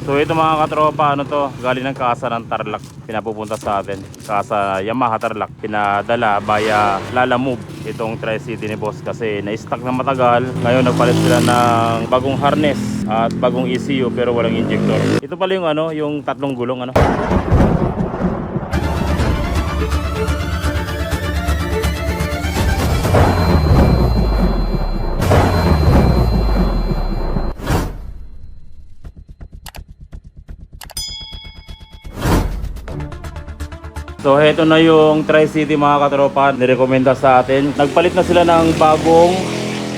So ito mga katropa, ano to, galing ng kasa ng Tarlac, pinapupunta sa atin. Kasa Yamaha Tarlac, pinadala via Lala Move itong Tri-City ni boss kasi na-stuck na matagal. Ngayon nagpalit sila ng bagong harness at bagong ECU pero walang injector. Ito pala yung ano, yung tatlong gulong ano. So heto na yung Tri-City mga katropa, nirekomenda sa atin. Nagpalit na sila ng bagong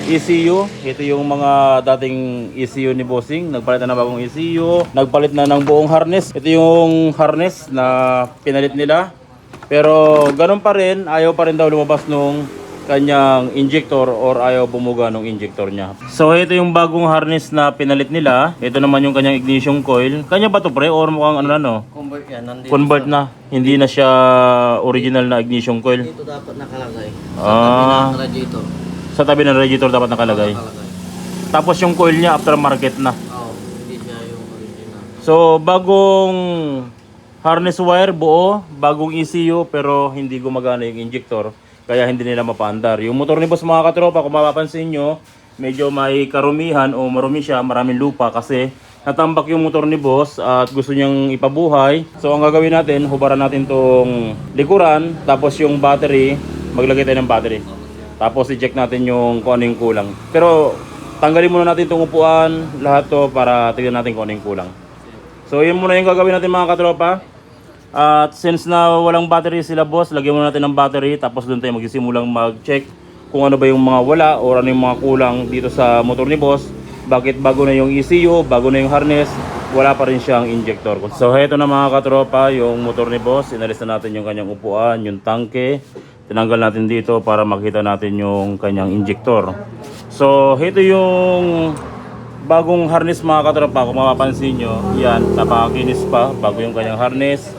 ECU. Ito yung mga dating ECU ni Bossing. Nagpalit na ng bagong ECU. Nagpalit na ng buong harness. Ito yung harness na pinalit nila. Pero ganun pa rin, ayaw pa rin daw lumabas nung kanyang injector or ayaw bumuga ng injector niya. So ito yung bagong harness na pinalit nila. Ito naman yung kanyang ignition coil. Kanya ba to pre or mukhang ano na no? Convert yan, nandito. Convert na. Hindi na siya original na ignition coil. Dito dapat nakalagay. Ah. Sa tabi ng radiator. Sa tabi ng radiator dapat nakalagay. Tapos yung coil niya aftermarket na. Oo, hindi siya yung original. So bagong harness wire buo, bagong ECU pero hindi gumagana yung injector. Kaya hindi nila mapaandar. Yung motor ni boss mga katropa, kung mapapansin nyo, medyo may karumihan o marumi siya, maraming lupa kasi natambak yung motor ni boss at gusto niyang ipabuhay. So ang gagawin natin, hubaran natin tong likuran, tapos yung battery, maglagay tayo ng battery. Tapos i-check natin yung kung ano yung kulang. Pero tanggalin muna natin itong upuan, lahat to para tignan natin kung ano yung kulang. So yun muna yung gagawin natin mga katropa. At since na walang battery sila boss, lagyan muna natin ng battery. Tapos doon tayo magsimulang mag-check kung ano ba yung mga wala o ano yung mga kulang dito sa motor ni boss. Bakit bago na yung ECU, bago na yung harness, wala pa rin siyang injector. So heto na mga katropa, yung motor ni boss. Inalis na natin yung kanyang upuan, yung tangke. Tinanggal natin dito para makita natin yung kanyang injector. So heto yung bagong harness mga katropa. Kung mapapansin nyo, yan, napakinis pa bago yung kanyang harness.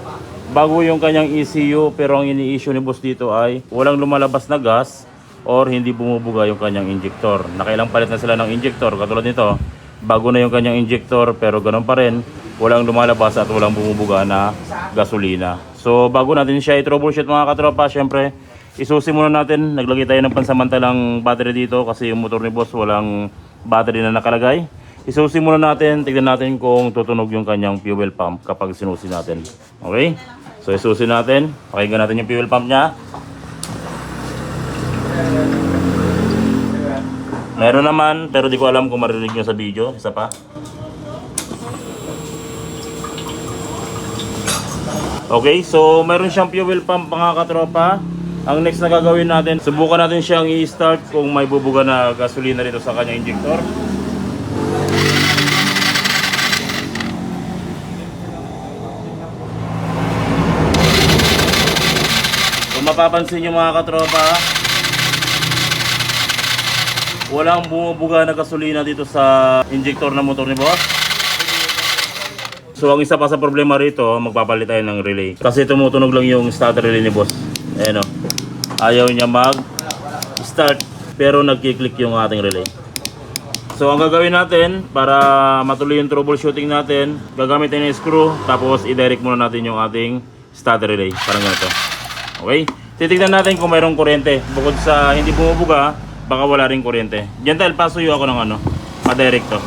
Bago yung kanyang ECU, pero ang ini-issue ni boss dito ay walang lumalabas na gas or hindi bumubuga yung kanyang injector. Nakailang palit na sila ng injector, katulad nito. Bago na yung kanyang injector pero ganun pa rin, walang lumalabas at walang bumubuga na gasolina. So bago natin siya i-troubleshoot mga katropa, syempre isusi muna natin. Naglagay tayo ng pansamantalang battery dito kasi yung motor ni boss walang battery na nakalagay. Isusi muna natin, tignan natin kung tutunog yung kanyang fuel pump kapag sinusi natin. Okay? So isusi natin, pakinggan natin yung fuel pump niya. Meron naman, pero di ko alam kung marinig nyo sa video. Isa pa. Okay, so meron siyang fuel pump mga katropa. Ang next na gagawin natin, subukan natin siyang i-start kung may bubuga na gasolina rito sa kanyang injector. Kung mapapansin nyo mga katropa, walang bumubuga na gasolina dito sa injector na motor ni boss. So ang isa pa sa problema rito, magpapalit tayo ng relay. Kasi tumutunog lang yung starter relay ni boss. Ayan o. Ayaw niya mag-start pero nagkiklik yung ating relay. So ang gagawin natin para matuloy yung troubleshooting natin, gagamit tayo ng screw tapos i-direct muna natin yung ating starter relay. Parang ganito. Okay? Titignan natin kung mayroong kuryente. Bukod sa hindi bumubuga, baka wala rin kuryente. Diyan tayo, pasuyo ako ng ano, pa-direct to.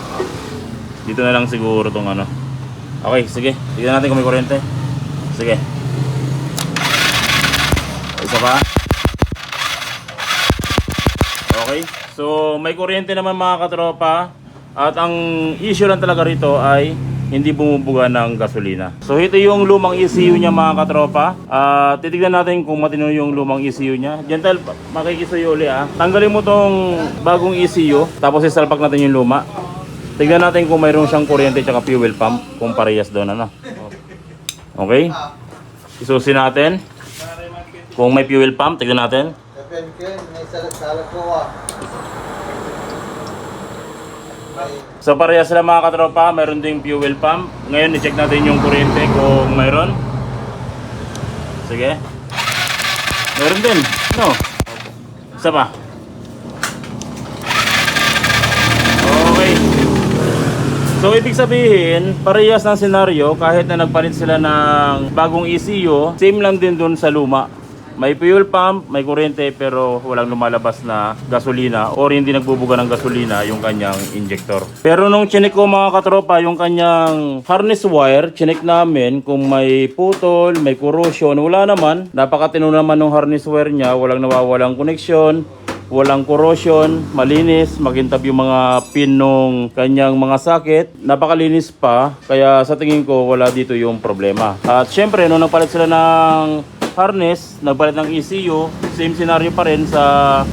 Dito na lang siguro tong ano. Okay, sige. Tignan natin kung may kuryente. Sige. Isa pa. Okay. So, may kuryente naman mga katropa. At ang issue lang talaga rito ay hindi bumubuga ng gasolina. So ito yung lumang ECU niya mga katropa. Titignan natin kung matino yung lumang ECU niya. Diyan tayo makikisuyo uli ah. Tanggalin mo tong bagong ECU, tapos isalpak natin yung luma. Tignan natin kung mayroon siyang kuryente at fuel pump, kung parehas doon ano. Okay? Isusi natin. Kung may fuel pump, tignan natin. So parehas sila mga katropa, mayroon ding fuel pump. Ngayon i-check natin yung kuryente kung mayroon. Sige. Meron din. No. Isa pa. Okay. So ibig sabihin, parehas ng senaryo kahit na nagpalit sila ng bagong ECU, same lang din dun sa luma. May fuel pump, may kuryente pero walang lumalabas na gasolina or hindi nagbubuga ng gasolina yung kanyang injector. Pero nung chinek ko mga katropa, yung kanyang harness wire, chinek namin kung may putol, may corrosion, wala naman. Napakatino naman ng harness wire niya, walang nawawalang koneksyon, walang corrosion, malinis, makintab yung mga pin nung kanyang mga socket, napakalinis pa, kaya sa tingin ko wala dito yung problema. At syempre, nung nagpalit sila ng harness, nagpalit ng ECU, same scenario pa rin sa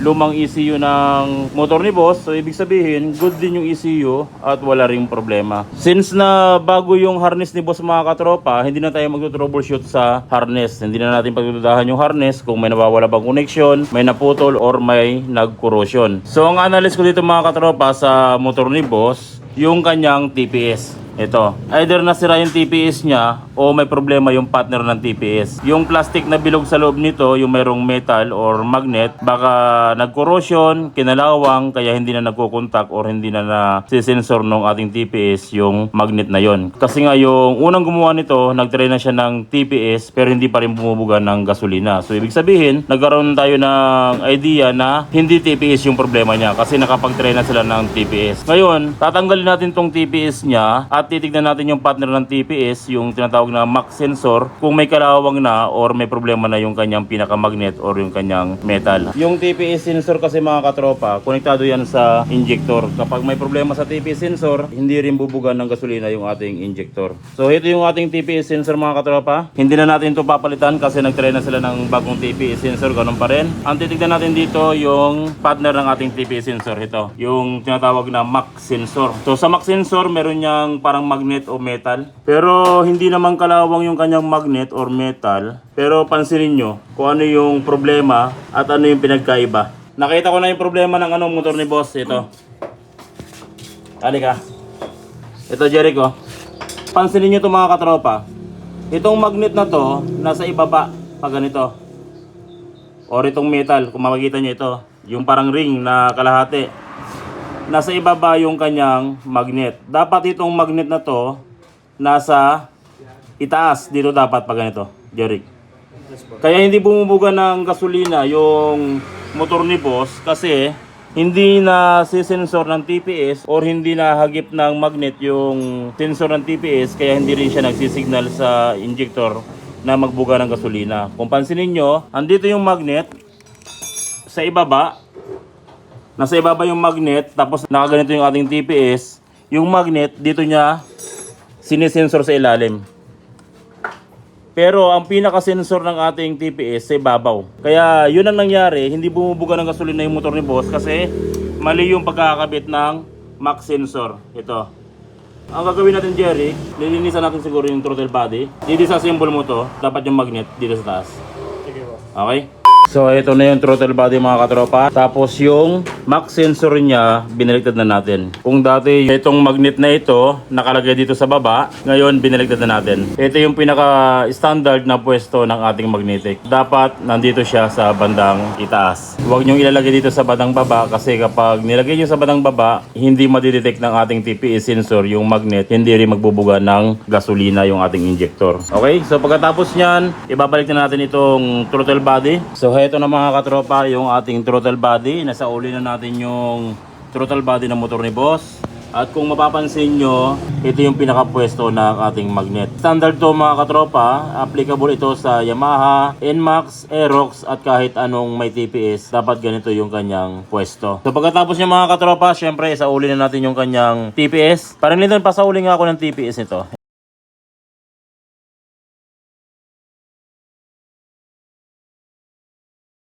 lumang ECU ng motor ni boss. So ibig sabihin, good din yung ECU at wala ring problema. Since na bago yung harness ni boss mga katropa, hindi na tayo mag-troubleshoot sa harness. Hindi na natin pagdududahan yung harness kung may nawawala bang connection, may naputol or may nag-corrosion. So ang analysis ko dito mga katropa sa motor ni boss, yung kanyang TPS. Ito, either nasira yung TPS niya o may problema yung partner ng TPS. Yung plastic na bilog sa loob nito, yung mayroong metal or magnet, baka nag-corrosion, kinalawang, kaya hindi na nagkukontak or hindi na nasisensor ng ating TPS yung magnet na yon. Kasi nga yung unang gumawa nito, nagtry na siya ng TPS pero hindi pa rin bumubuga ng gasolina. So ibig sabihin, nagkaroon tayo ng idea na hindi TPS yung problema niya kasi nakapag-try na sila ng TPS. Ngayon, tatanggalin natin tong TPS niya at titignan natin yung partner ng TPS, yung tinatawag na Mach sensor, kung may kalawang na or may problema na yung kanyang pinakamagnet or yung kanyang metal. Yung TPS sensor kasi mga katropa, konektado yan sa injector. Kapag may problema sa TPS sensor, hindi rin bubugan ng gasolina yung ating injector. So ito yung ating TPS sensor mga katropa. Hindi na natin ito papalitan kasi nagtry na sila ng bagong TPS sensor, ganun pa rin. Ang titignan natin dito yung partner ng ating TPS sensor, ito, yung tinatawag na Mach sensor. So sa Mach sensor, meron niyang parang magnet o metal. Pero hindi naman kalawang yung kanyang magnet or metal. Pero pansinin nyo kung ano yung problema at ano yung pinagkaiba. Nakita ko na yung problema ng motor ni boss. Ito. Halika. Ito Jericho. Pansinin nyo ito mga katropa. Itong magnet na to, nasa ibaba pag ganito. Or itong metal, kung makikita nyo ito. Yung parang ring na kalahati. Nasa ibaba yung kanyang magnet. Dapat itong magnet na to nasa itaas. Dito dapat pag ganito, Jeric. Kaya hindi bumubuga ng gasolina yung motor ni boss kasi hindi na sisensor ng TPS or hindi na hagip ng magnet yung sensor ng TPS, kaya hindi rin siya nagsisignal sa injector na magbuga ng gasolina. Kung pansinin nyo, andito yung magnet sa ibaba. Nasa ibaba yung magnet, tapos nakaganito yung ating TPS. Yung magnet, dito niya sinisensor sa ilalim. Pero ang pinaka-sensor ng ating TPS sa ibabaw. Kaya yun ang nangyari, hindi bumubuga ng gasolina yung motor ni boss kasi mali yung pagkakabit ng Mach sensor. Ito. Ang gagawin natin, Jerry, lilinisan natin siguro yung throttle body. Dito sa symbol mo to, dapat yung magnet dito sa taas. Okay? So ito na yung throttle body mga katropa. Tapos yung Mach sensor niya, binaliktad na natin. Kung dati itong magnet na ito nakalagay dito sa baba, ngayon binaliktad na natin. Ito yung pinaka standard na pwesto ng ating magnetic. Dapat nandito siya sa bandang itaas. Huwag nyo ilalagay dito sa bandang baba kasi kapag nilagay nyo sa bandang baba, hindi madidetect ng ating TPS sensor yung magnet, hindi rin magbubuga ng gasolina yung ating injector. Okay, so pagkatapos nyan, ibabalik na natin itong throttle body. So ito na mga katropa yung ating throttle body. Nasa uli na natin yung throttle body ng motor ni boss. At kung mapapansin nyo, ito yung pinakapwesto ng ating magnet. Standard to mga katropa. Applicable ito sa Yamaha, NMAX, Aerox at kahit anong may TPS. Dapat ganito yung kanyang pwesto. So pagkatapos nyo mga katropa, syempre isauli na natin yung kanyang TPS. Parang nito pasauli nga ako ng TPS nito.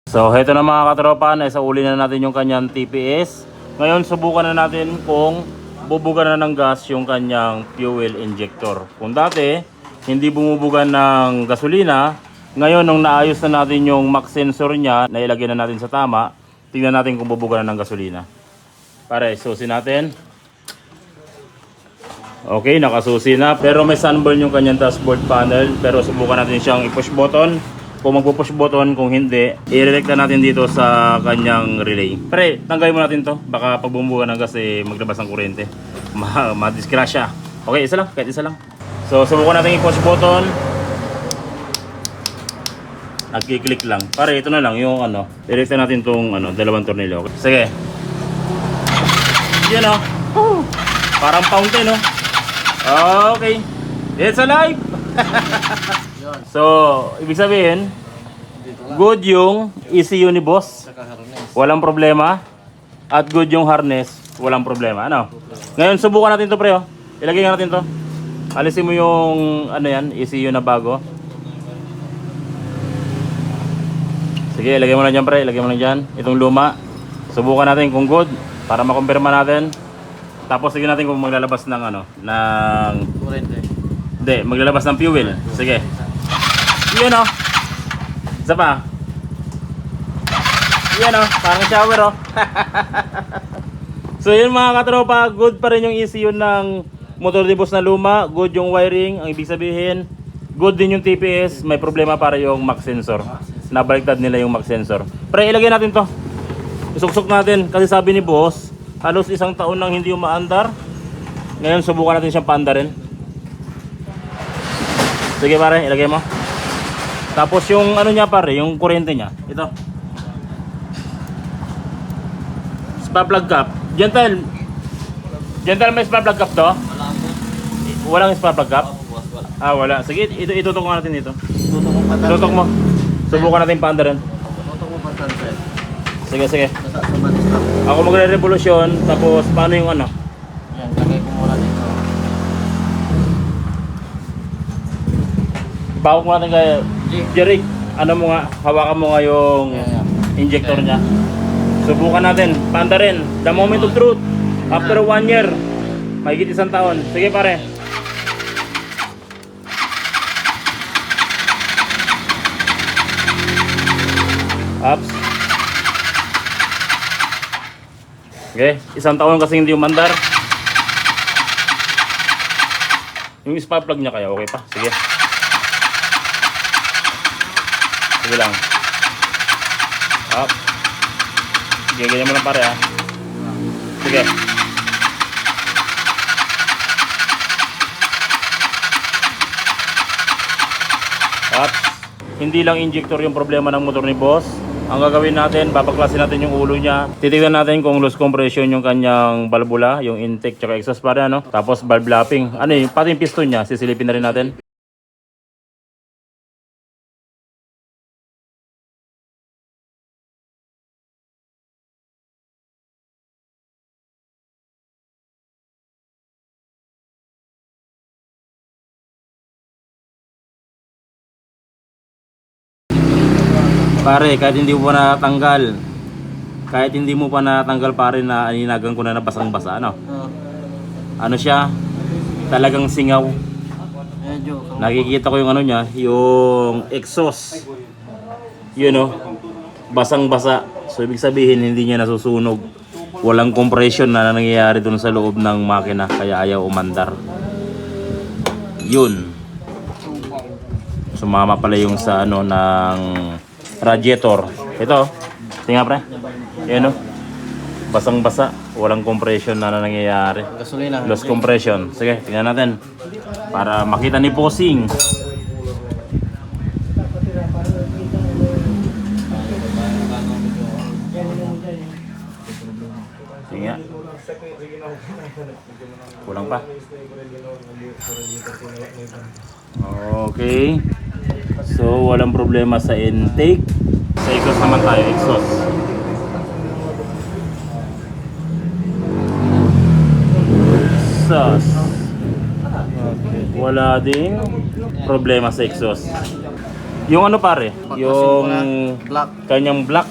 So, heto na mga katropa, naisauli na natin yung kanyang TPS. Ngayon, subukan na natin kung bubuga na ng gas yung kanyang fuel injector. Kung dati, hindi bumubuga ng gasolina, ngayon, nung naayos na natin yung Mach sensor niya, nailagay na natin sa tama, tingnan natin kung bubuga na ng gasolina. Pare, susi natin. Okay, nakasusi na. Pero may sunburn yung kanyang dashboard panel. Pero subukan natin siyang i-push button. kung magpo-push button, kung hindi, i-redirect na natin dito sa kanyang relay. Pre, tanggalin mo natin to. Baka pag bumbuga ng gas maglabas ng kuryente. Ma-disgrasya. Okay, isa lang, kahit isa lang. So, subukan natin i-push button. Nagki-click lang. Pare, ito na lang yung i-redirect natin tong dalawang tornilyo. Okay. Sige. Yan parang fountain Okay. It's alive! So, ibig sabihin, good yung ECU ni boss. Saka harness. Walang problema. At good yung harness. Walang problema. Ngayon, subukan natin to pre. Ilagay nga natin to. Alisin mo yung ECU na bago. Sige, ilagay mo lang dyan pre. Ilagay mo lang dyan. Itong luma. Subukan natin kung good. Para makumpirma natin. Tapos sige natin kung maglalabas ng Kurente. Hindi, maglalabas ng fuel. Sige. Yun Isa pa. Yan parang shower So yun mga katropa, good pa rin yung ECU ng motor de boss na luma. Good yung wiring, ang ibig sabihin. Good din yung TPS, may problema para yung Mach sensor. Nabaliktad nila yung Mach sensor. Pre, ilagay natin to. Isuksok natin, kasi sabi ni boss, halos 1 taon nang hindi umaandar. Ngayon subukan natin siyang paandarin. Sige pare, ilagay mo. Tapos yung niya pare, yung kuryente niya. Ito. Spark plug cap. Gentle. Gentle, may spark plug cap to? Walang spark plug cap? Wala. Sige, itutok mo natin dito. Tutok mo. Subukan natin paandarin. Tutok mo patansin. Sige. Sa stop. Ako magre-revolusyon, tapos paano yung Yan, lagay ko muna dito. Bawak mo natin kay Jerry. Hawakan mo nga yung injector niya. Subukan natin, paandarin. The moment of truth. After 1 year. Mahigit 1 taon. Sige pare. Ups. Okay, 1 taon kasi hindi umandar. Yung spark plug niya kaya okay pa. Sige. Sige lang. Up. Sige, ganyan mo lang pare Sige. Up. Hindi lang injector yung problema ng motor ni boss. Ang gagawin natin, babaklasin natin yung ulo niya. Titignan natin kung loose compression yung kanyang valvula, yung intake tsaka exhaust pare Tapos valve lapping. Pati yung piston niya, sisilipin na rin natin. Pare, kahit hindi mo pa natanggal. Pare na aninagan ko na basang-basa siya? Talagang singaw. Medyo. Nakikita ko yung niya, yung exhaust. Basang-basa. So ibig sabihin hindi niya nasusunog. Walang compression na nangyayari dun sa loob ng makina kaya ayaw umandar. Yun. Sumama pala yung sa ng radiator. Ito, tingnan pre. Yan basang-basa, walang compression na nangyayari. Gasolina. Lost compression. Sige, tingnan natin. Para makita ni Posing. Tingnan. Kulang pa. Okay. So, walang problema sa intake. Sa exhaust naman tayo, exhaust. Exhaust. Wala ding problema sa exhaust. Yung pare? Yung black. kanyang black.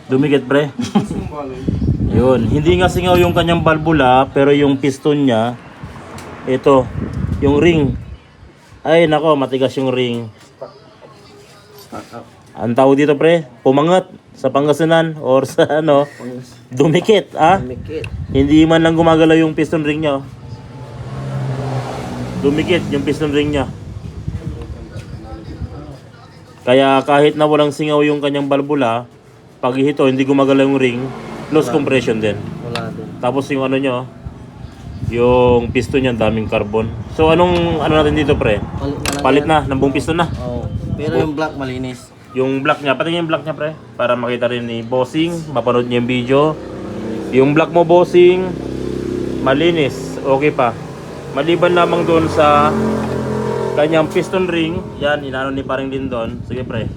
Dumikit pre. Yun, hindi nga singaw yung kanyang valvula, pero yung piston niya, ito, yung ring. Ay nako, matigas yung ring. Ang tawag dito pre, pumangat sa Pangasinan or sa dumikit Mikit. Hindi man lang gumagalaw yung piston ring niya dumikit yung piston ring niya. Kaya kahit na walang singaw yung kanyang balbula, pag hito hindi gumagalaw yung ring, loose compression din. Wala din. Tapos yung ano nyo, yung piston niya daming carbon. So anong ano natin dito pre? Palit na, ng buong piston na. Oo. Pero yung black malinis. Yung black niya, patingin yung black niya pre, para makita rin ni Bossing, mapanood niya yung video. Yung black mo Bossing, malinis, okay pa. Maliban lamang doon sa kanyang piston ring, yan, inano ni paring din doon. Sige pre,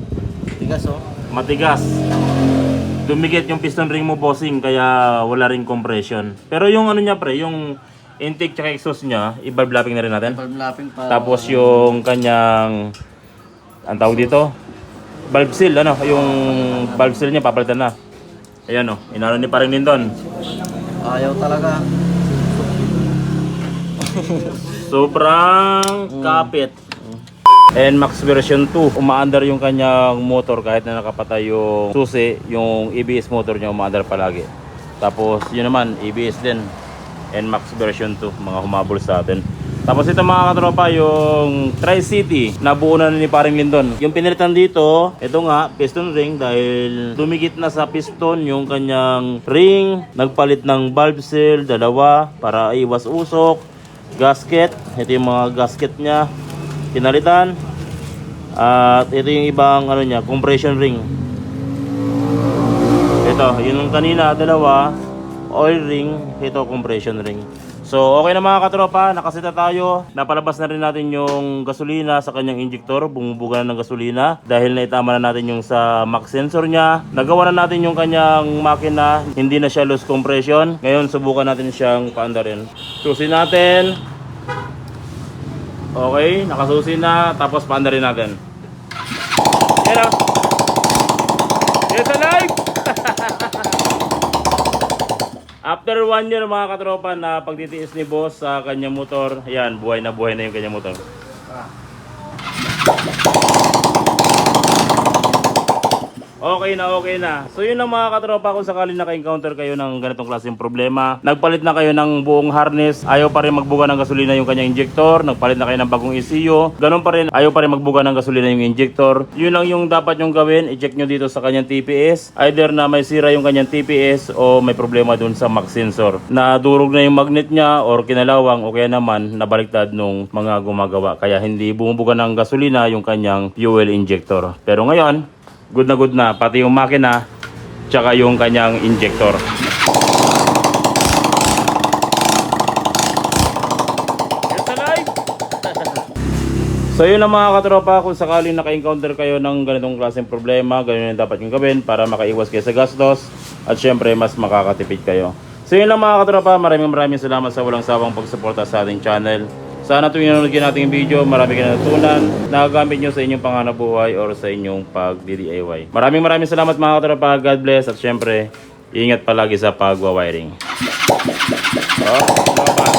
Tigas oh. matigas. Dumikit yung piston ring mo Bossing, kaya wala ring compression. Pero yung ano niya pre, yung intake tsaka exhaust niya, i-valve lapping na rin natin. Valve lapping para. Tapos yung kanyang, ang tawag dito, valve seal, ano, yung valve seal niya papalitan na. Ayan o, inano ni paring din doon. Ayaw talaga. Sobrang kapit. NMAX version 2, umaandar yung kanyang motor kahit na nakapatay yung susi, yung ABS motor niya umaandar palagi. Tapos yun naman, ABS din. NMAX version 2, mga humabol sa atin. Tapos ito mga katropa, yung Tri-City, nabuo na ni paring Lindon. Yung pinilitan dito, ito nga, piston ring dahil dumikit na sa piston yung kanyang ring. Nagpalit ng valve seal, dalawa, para iwas usok. Gasket, ito yung mga gasket niya, pinalitan. At ito yung ibang ano niya, compression ring. Ito, yung kanina, dalawa, oil ring, ito compression ring. So okay na mga katropa, nakasita tayo. Napalabas na rin natin yung gasolina sa kanyang injector, bumubuga na ng gasolina dahil naitama na natin yung sa max sensor niya. Nagawa na natin yung kanyang makina, hindi na siya loose compression. Ngayon subukan natin siyang paandarin. Susi natin. Okay, nakasusi na, tapos paandarin natin. Yan o. Yes, alive! After 1 year mga katropa na pagtitiis ni boss sa kanyang motor, ayan, buhay na yung kanyang motor. Okay na. So yun lang mga katropa, kung sakali naka-encounter kayo ng ganitong klaseng problema, nagpalit na kayo ng buong harness, ayaw pa rin magbuga ng gasolina yung kanyang injector, nagpalit na kayo ng bagong ECU, ganun pa rin, ayaw pa rin magbuga ng gasolina yung injector, yun lang yung dapat nyong gawin, i-check nyo dito sa kanyang TPS, either na may sira yung kanyang TPS o may problema dun sa max sensor, na durog na yung magnet niya or kinalawang o kaya naman nabaliktad nung mga gumagawa, kaya hindi bumubuga ng gasolina yung kanyang fuel injector. Pero ngayon, good na, pati yung makina tsaka yung kanyang injector. Yes, alive! So yun lang mga katropa, kung sakaling naka-encounter kayo ng ganitong klaseng problema, ganyan yung dapat yung gawin para makaiwas kayo sa gastos at syempre mas makakatipid kayo. So yun lang mga katropa, maraming salamat sa walang sawang pagsuporta sa ating channel. Sana tuwing nanonood kayo nating video, marami kayo natutunan, nagagamit nyo sa inyong panganabuhay or sa inyong pag-DIY. Maraming salamat mga katropa, God bless at syempre, ingat palagi sa pagwa-wiring. Oh, salamat.